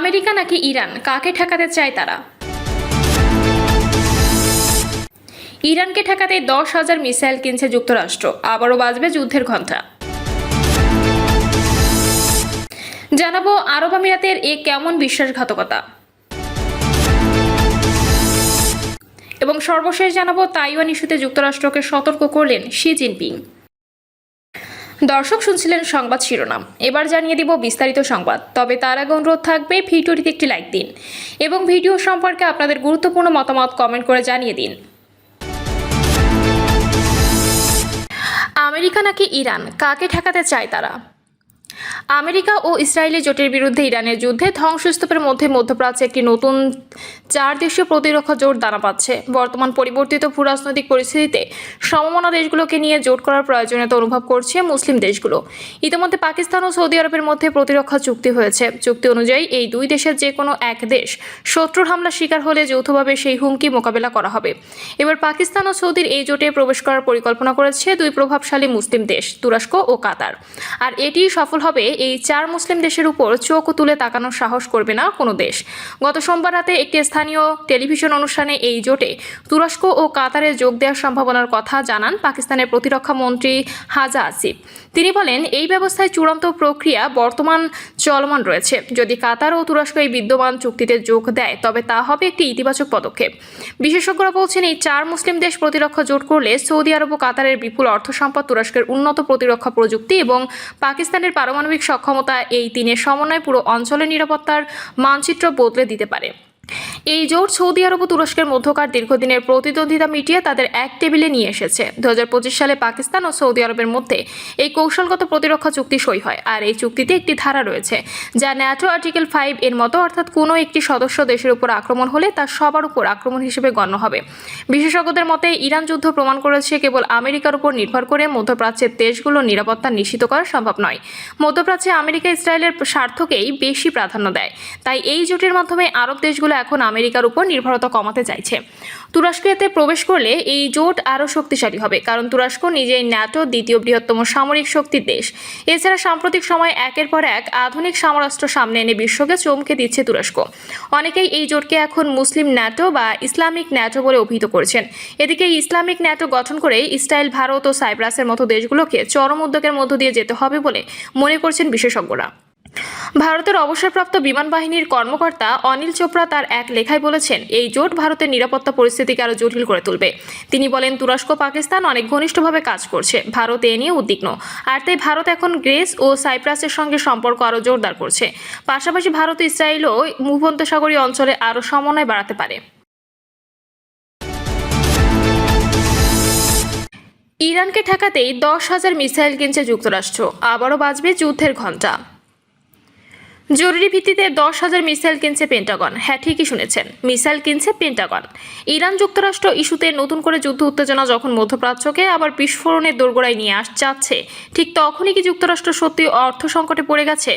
America নাকি Iran, কাকে ঠেকাতে চায় তারা? ইরানকে ঠেকাতে 10,000 মিসাইল কিনছে যুক্তরাষ্ট্র, আবারও বাজবে যুদ্ধের ঘণ্টা। জানাবো আরব আমিরাতের এ কেমন বিশ্বাসঘাতকতা, এবং সর্বশেষ জানাবো তাইওয়ান ইস্যুতে যুক্তরাষ্ট্রকে সতর্ক করলেন শি জিনপিং। দর্শক, শুনছিলেন সংবাদ শিরোনাম, এবার জানিয়ে দিব বিস্তারিত সংবাদ। তবে তার আগে অনুরোধ থাকবে ভিডিওটিতে একটি লাইক দিন এবং ভিডিও সম্পর্কে আপনাদের গুরুত্বপূর্ণ মতামত কমেন্ট করে জানিয়ে দিন। আমেরিকা নাকি ইরান, কাকে ঠেকাতে চায় তারা? আমেরিকা ও ইসরায়েলি জোটের বিরুদ্ধে ইরানের যুদ্ধে ধ্বংসস্তূপের মধ্যে মধ্যপ্রাচ্যে একটি নতুন 4 দেশীয় প্রতিরক্ষা জোট দানা পাচ্ছে। বর্তমান পরিবর্তিত ভূরাজনৈতিক পরিস্থিতিতে সমমনা দেশগুলোকে নিয়ে জোট করার প্রয়োজনীয়তা অনুভব করছে মুসলিম দেশগুলো। ইতিমধ্যে পাকিস্তান ও সৌদি আরবের মধ্যে প্রতিরক্ষা চুক্তি হয়েছে। চুক্তি অনুযায়ী এই দুই দেশের যে কোনো এক দেশ শত্রুর হামলা শিকার হলে যৌথভাবে সেই হুমকি মোকাবেলা করা হবে। এবার পাকিস্তান ও সৌদির এই জোটে প্রবেশ করার পরিকল্পনা করেছে দুই প্রভাবশালী মুসলিম দেশ, তুরস্ক ও কাতার। আর এটি সফল হবে এই 4 মুসলিম দেশের উপর চোখ তুলে তাকানোর সাহস করবে না কোনো দেশ। গত সোমবার রাতে একটি স্থানীয় টেলিভিশন অনুষ্ঠানে এই জোটে তুরস্ক ও কাতারে যোগ দেওয়ার সম্ভাবনার কথা জানান পাকিস্তানের প্রতিরক্ষা মন্ত্রী হাজা আসিফ। তিনি বলেন, এই ব্যবস্থায় চূড়ান্ত প্রক্রিয়া বর্তমান চলমান রয়েছে। যদি কাতার ও তুরস্ক এই বিদ্যমান চুক্তিতে যোগ দেয় তবে তা হবে একটি ইতিবাচক পদক্ষেপ। বিশেষজ্ঞরা বলছেন, এই 4 মুসলিম দেশ প্রতিরক্ষা জোট করলে সৌদি আরব ও কাতারের বিপুল অর্থ সম্পদ, তুরস্কের উন্নত প্রতিরক্ষা প্রযুক্তি এবং পাকিস্তানের পারমাণবিক সক্ষমতা, এই তিনের সমন্বয়ে পুরো অঞ্চলের নিরাপত্তার মানচিত্র বদলে দিতে পারে। এই জোট সৌদি আরব ও তুরস্কের মধ্যকার দীর্ঘদিনের প্রতিদ্বন্দ্বিতা মিটিয়ে তাদের এক টেবিলে নিয়ে এসেছে। 2025 সালে পাকিস্তান ও সৌদি আরবের মধ্যে এই কৌশলগত প্রতিরক্ষা চুক্তি সই হয়। আর এই চুক্তিতে একটি ধারা রয়েছে যা ন্যাটো আর্টিকেল 5 এর মতো, অর্থাৎ কোনো একটি সদস্য দেশের উপর আক্রমণ হলে তা সবার উপর আক্রমণ হিসেবে গণ্য হবে। বিশেষজ্ঞদের মতে ইরান যুদ্ধ প্রমাণ করেছে কেবল আমেরিকার উপর নির্ভর করে মধ্যপ্রাচ্যের দেশগুলোর নিরাপত্তা নিশ্চিত করা সম্ভব নয়। মধ্যপ্রাচ্যে আমেরিকা ইসরায়েলের স্বার্থকেই বেশি প্রাধান্য দেয়। তাই এই জোটের মাধ্যমে আরব দেশগুলো এখন আমেরিকার উপর নির্ভরতা কমাতে চাইছে। তুরস্ক এতে প্রবেশ করলে এই জোট আরও শক্তিশালী হবে, কারণ তুরস্ক নিজেই ন্যাটো দ্বিতীয় বৃহত্তম সামরিক শক্তির দেশ। এছাড়া সাম্প্রতিক সময় একের পর এক আধুনিক সমরাস্ত্র সামনে এনে বিশ্বকে চমকে দিচ্ছে তুরস্ক। অনেকেই এই জোটকে এখন মুসলিম ন্যাটো বা ইসলামিক ন্যাটো বলে অভিহিত করেছেন। এদিকে ইসলামিক ন্যাটো গঠন করে ইসরায়েল, ভারত ও সাইপ্রাসের মতো দেশগুলোকে চরম উদ্যোগের মধ্য দিয়ে যেতে হবে বলে মনে করছেন বিশেষজ্ঞরা। ভারতের অবসরপ্রাপ্ত বিমান বাহিনীর কর্মকর্তা অনিল চোপড়া তার এক লেখায় বলেছেন, এই জোট ভারতের নিরাপত্তা পরিস্থিতিকে আরও জটিল করে তুলবে। তিনি বলেন, তুরস্ক পাকিস্তান অনেক ঘনিষ্ঠভাবে কাজ করছে, ভারত এ নিয়ে উদ্বিগ্ন। আর তাই ভারত এখন গ্রিস ও সাইপ্রাসের সঙ্গে সম্পর্ক আরও জোরদার করছে। পাশাপাশি ভারত ও ইসরায়েলও ভূমধ্যসাগরীয় অঞ্চলে আরও সমন্বয় বাড়াতে পারে। ইরানকে ঠেকাতেই 10,000 মিসাইল কিনছে যুক্তরাষ্ট্র, আবারও বাজবে যুদ্ধের ঘণ্টা। জরুরি ভিত্তিতে 10,000 মিসাইল কিনছে পেন্টাগন। হ্যাঁ, ঠিকই শুনেছেন, মিসাইল কিনছে পেন্টাগন। ইরান যুক্তরাষ্ট্র ইস্যুতে নতুন করে যুদ্ধ উত্তেজনা যখন মধ্যপ্রাচ্যকে আবার বিস্ফোরণের দোরগোড়ায় নিয়ে যাচ্ছে, ঠিক তখনই কি যুক্তরাষ্ট্র সত্যি অর্থ সংকটে পড়ে গেছে,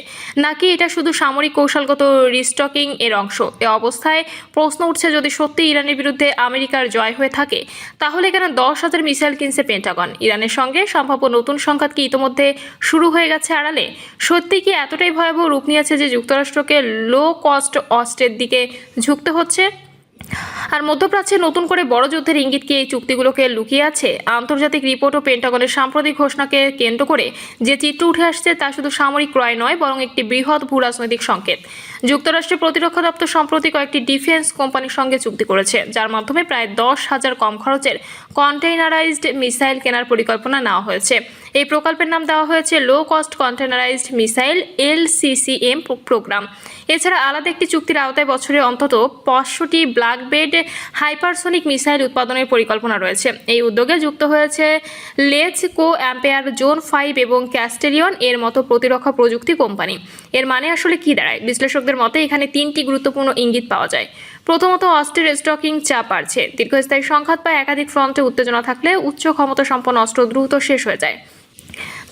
নাকি এটা শুধু সামরিক কৌশলগত রিস্টকিং এর অংশ? এ অবস্থায় প্রশ্ন উঠছে, যদি সত্যি ইরানের বিরুদ্ধে আমেরিকার জয় হয়ে থাকে তাহলে কেন 10,000 মিসাইল কিনছে পেন্টাগন? ইরানের সঙ্গে সম্ভাব্য নতুন সংঘাত কি ইতোমধ্যে শুরু হয়ে গেছে আড়ালে? সত্যি কি এতটাই ভয়াবহ রূপ নিয়েছে যে যুক্তরাষ্ট্রকে লো কস্ট অস্ত্রের দিকে ঝুঁকতে হচ্ছে? আর মধ্যপ্রাচ্যে নতুন করে বড় যুদ্ধের ইঙ্গিত কি এই চুক্তিগুলোকে লুকিয়ে আছে? আন্তর্জাতিক রিপোর্ট ও পেন্টাগনের সাম্প্রতিক ঘোষণাকে কেন্দ্র করে যে চিত্র উঠে আসছে তা শুধু সামরিক ক্রয় নয়, বরং একটি বৃহৎ ভূরাজনৈতিক সংকেত। যুক্তরাষ্ট্রের প্রতিরক্ষা দপ্তর সম্প্রতি কয়েকটি ডিফেন্স কোম্পানির সঙ্গে চুক্তি করেছে, যার মাধ্যমে প্রায় 10,000 কম খরচের কন্টেইনারাইজড মিসাইল কেনার পরিকল্পনা নেওয়া হয়েছে। এই প্রকল্পের নাম দেওয়া হয়েছে low cost containerised missile LCCM প্রোগ্রাম। এছাড়া আলাদা একটি চুক্তির আওতায় বছরে অন্তত 500টি ব্ল্যাকবেড হাইপারসোনিক মিসাইল উৎপাদনের পরিকল্পনা রয়েছে। এই উদ্যোগে যুক্ত হয়েছে লেজ কো অ্যাম্পেয়ার, জোন 5 এবং ক্যাস্টেলিয়ন এর মতো প্রতিরক্ষা প্রযুক্তি কোম্পানি। এর মানে আসলে কি দাঁড়ায়? বিশ্লেষকদের মতে এখানে 3টি গুরুত্বপূর্ণ ইঙ্গিত পাওয়া যায়। প্রথমত, অস্ত্রের স্টকিং চাপ বাড়ছে। দীর্ঘস্থায়ী সংঘাত বা একাধিক ফ্রন্টে উত্তেজনা থাকলে উচ্চ ক্ষমতা সম্পন্ন অস্ত্র দ্রুত শেষ হয়ে যায়।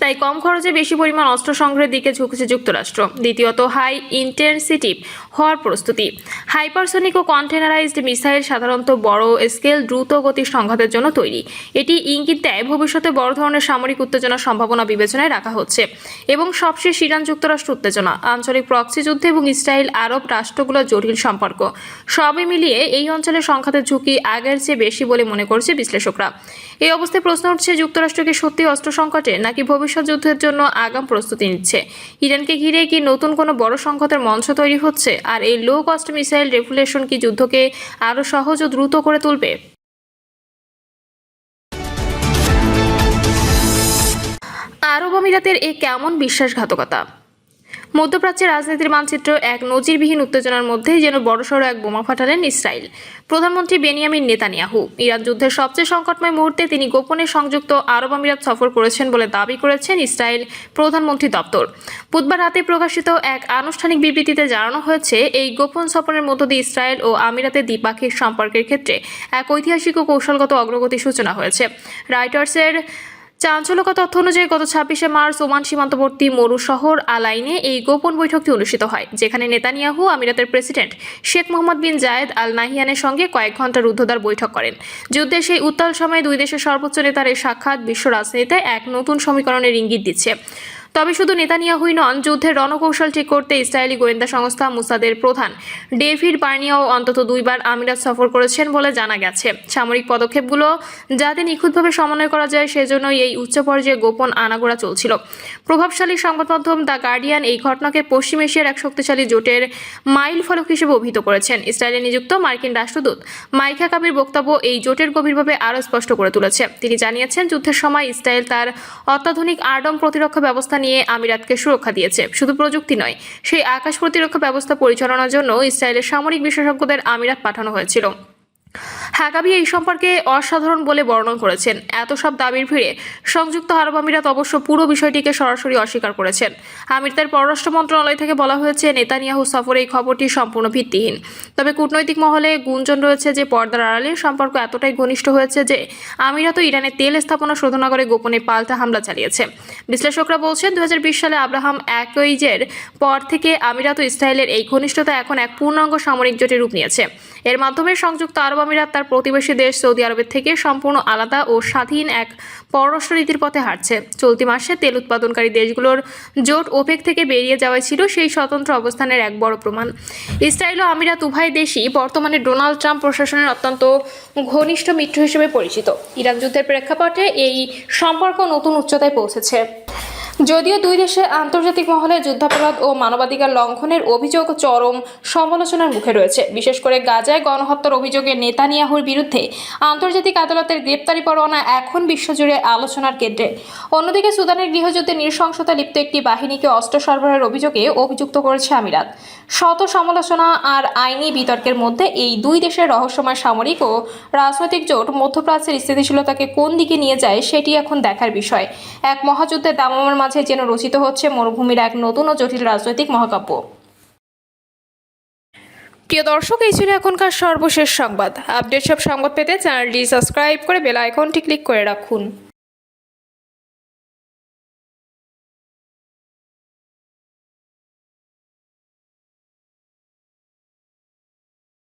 তাই কম খরচে বেশি পরিমাণ অস্ত্র সংগ্রহের দিকে ঝুঁকছে যুক্তরাষ্ট্র। দ্বিতীয়ত, হাই ইন্টেন্সিটি হওয়ার প্রস্তুতি। হাইপারসনিক ও কন্টেনারাইজড মিসাইল সাধারণত বড় স্কেল দ্রুত গতির সংঘাতের জন্য তৈরি। এটি ইঙ্গিত দেয় ভবিষ্যতে বড় ধরনের সামরিক উত্তেজনার সম্ভাবনা বিবেচনায় রাখা হচ্ছে। এবং সবশেষ, ইরান যুক্তরাষ্ট্র উত্তেজনা, আঞ্চলিক প্রক্সি যুদ্ধ এবং ইসরায়েল আরব রাষ্ট্রগুলোর জটিল সম্পর্ক সবই মিলিয়ে এই অঞ্চলের সংঘাতের ঝুঁকি আগের চেয়ে বেশি বলে মনে করছে বিশ্লেষকরা। এই অবস্থায় প্রশ্ন উঠছে, যুক্তরাষ্ট্রকে সত্যি অস্ত্র সংকটে নাকি ভবিষ্যৎ যুদ্ধের জন্য আগাম প্রস্তুতি নিচ্ছে? ইরানকে ঘিরে কি নতুন কোনো বড় সংঘাতের মঞ্চ তৈরি হচ্ছে? আর এই লো কস্ট মিসাইল রেফুলেশন কি যুদ্ধকে আরও সহজ ও দ্রুত করে তুলবে? আরব আমিরাতের এ কেমন বিশ্বাসঘাতকতা! মধ্যপ্রাচ্যের রাজনীতির মানচিত্র এক নজিরবিহীন উত্তেজনার মধ্যেই যেন বড়সড় এক বোমা ফাটালেন ইসরায়েল। প্রধানমন্ত্রী বেনিয়ামিন নেতানিয়াহু ইরান যুদ্ধের সবচেয়ে সংকটময় মুহূর্তে তিনি গোপনে সংযুক্ত আরব আমিরাত সফর করেছেন বলে দাবি করেছেন ইসরায়েল প্রধানমন্ত্রী দপ্তর। বুধবার রাতে প্রকাশিত এক আনুষ্ঠানিক বিবৃতিতে জানানো হয়েছে, এই গোপন সফরের মধ্য দিয়ে ইসরায়েল ও আমিরাতের দ্বিপাক্ষিক সম্পর্কের ক্ষেত্রে এক ঐতিহাসিক ও কৌশলগত অগ্রগতির সূচনা হয়েছে। রয়টার্সের চাঞ্চল্যকর তথ্য অনুযায়ী গত 26শে মার্চ ওমান সীমান্তবর্তী মরু শহর আলাইনে এই গোপন বৈঠকটি অনুষ্ঠিত হয়, যেখানে নেতানিয়াহু আমিরাতের প্রেসিডেন্ট শেখ মোহাম্মদ বিন জায়েদ আল নাহিয়ানের সঙ্গে কয়েক ঘণ্টার রুদ্ধদ্বার বৈঠক করেন। যুদ্ধের সেই উত্তাল সময়ে দুই দেশের সর্বোচ্চ নেতার এই সাক্ষাৎ বিশ্ব রাজনীতিতে এক নতুন সমীকরণের ইঙ্গিত দিচ্ছে। তবে শুধু নেতানিয়াহুই নন, যুদ্ধের রণকৌশল ঠিক করতে ইসরায়েলি গোয়েন্দা সংস্থা মুসাদের প্রধান ডেভিড বার্নিয়াও অন্তত দুইবার আমিরাত সফর করেছেন বলে জানা গেছে। সামরিক পদক্ষেপগুলো যাতে নিখুঁতভাবে সমন্বয় করা যায় সেজন্যই এই উচ্চ পর্যায়ে গোপন আনাগোড়া চলছিল। প্রভাবশালী সংবাদ মাধ্যম দ্য গার্ডিয়ান এই ঘটনাকে পশ্চিম এশিয়ার এক শক্তিশালী জোটের মাইল ফলক হিসেবে অভিহিত করেছেন। ইসরায়েলে নিযুক্ত মার্কিন রাষ্ট্রদূত মাইকা কাবির বক্তব্য এই জোটের গভীরভাবে আরও স্পষ্ট করে তুলেছে। তিনি জানিয়েছেন, যুদ্ধের সময় ইসরায়েল তার অত্যাধুনিক আর্ডম প্রতিরক্ষা ব্যবস্থা নিয়ে আমিরাতকে সুরক্ষা দিয়েছে। শুধু প্রযুক্তি নয়, সেই আকাশ প্রতিরক্ষা ব্যবস্থা পরিচালনার জন্য ইসরায়েলের সামরিক বিশেষজ্ঞদের আমিরাত পাঠানো হয়েছিল। হাকাবি এই সম্পর্কে অসাধারণ বলে বর্ণনা করেছেন। এত সব দাবির ভিড়ে সংযুক্ত আরব আমিরাত অবশ্য পুরো বিষয়টিকে সরাসরি অস্বীকার করেছেন। আমিরাতের পররাষ্ট্র মন্ত্রণালয় থেকে বলা হয়েছে, নেতানিয়াহু সফরে এই খবরটি সম্পূর্ণ ভিত্তিহীন। তবে কূটনৈতিক মহলে গুঞ্জন রয়েছে যে পর্দার আড়ালে সম্পর্ক এতটাই ঘনিষ্ঠ হয়েছে যে আমিরাত ও ইরানের তেল স্থাপনা শোধনাগারে গোপনে পাল্টা হামলা চালিয়েছে। বিশ্লেষকরা বলছেন, 2020 সালে আব্রাহাম অ্যাকোর্ডের পর থেকে আমিরাত ও ইসরায়েলের এই ঘনিষ্ঠতা এখন এক পূর্ণাঙ্গ সামরিক জোটে রূপ নিয়েছে। এর মাধ্যমে সংযুক্ত আরব আমিরাত তার প্রতিবেশী দেশ সৌদি আরবের থেকে সম্পূর্ণ আলাদা ও স্বাধীন এক পররাষ্ট্র নীতির পথে হাঁটছে। চলতি মাসে তেল উৎপাদনকারী দেশগুলোর জোট ওপেক থেকে বেরিয়ে যাওয়াই ছিল সেই স্বতন্ত্র অবস্থানের এক বড় প্রমাণ। ইসরায়েল ও আমিরাত উভয় দেশই বর্তমানে ডোনাল্ড ট্রাম্প প্রশাসনের অত্যন্ত ঘনিষ্ঠ মিত্র হিসেবে পরিচিত। ইরান যুদ্ধের প্রেক্ষাপটে এই সম্পর্ক নতুন উচ্চতায় পৌঁছেছে। যদিও দুই দেশের আন্তর্জাতিক মহলে যুদ্ধাপরাধ ও মানবাধিকার লঙ্ঘনের অভিযোগ চরম সমালোচনার মুখে রয়েছে। বিশেষ করে গাজায় গণহত্যার অভিযোগে নেতানিয়াহুর বিরুদ্ধে আন্তর্জাতিক আদালতের গ্রেপ্তারি পরোয়ানা এখন বিশ্বজুড়ে আলোচনার কেন্দ্রে। অন্যদিকে সুদানের গৃহযুদ্ধে নৃশংসতা লিপ্ত একটি বাহিনীকে অস্ত্র সরবরাহের অভিযোগে অভিযুক্ত করেছে আমিরাত। শত সমালোচনা আর আইনি বিতর্কের মধ্যে এই দুই দেশের রহস্যময় সামরিক ও রাজনৈতিক জোট মধ্যপ্রাচ্যের স্থিতিশীলতাকে কোন দিকে নিয়ে যায় সেটি এখন দেখার বিষয়। এক মহাযুদ্ধের দামামার মাঝে যেন রচিত হচ্ছে মরুভূমির এক নতুন ও জটিল রাজনৈতিক মহাকাব্য। প্রিয় দর্শক, এই ছিল এখনকার সর্বশেষ সংবাদ। আপডেট সব সংবাদ পেতে চ্যানেলটি সাবস্ক্রাইব করে বেল আইকনটি ক্লিক করে রাখুন।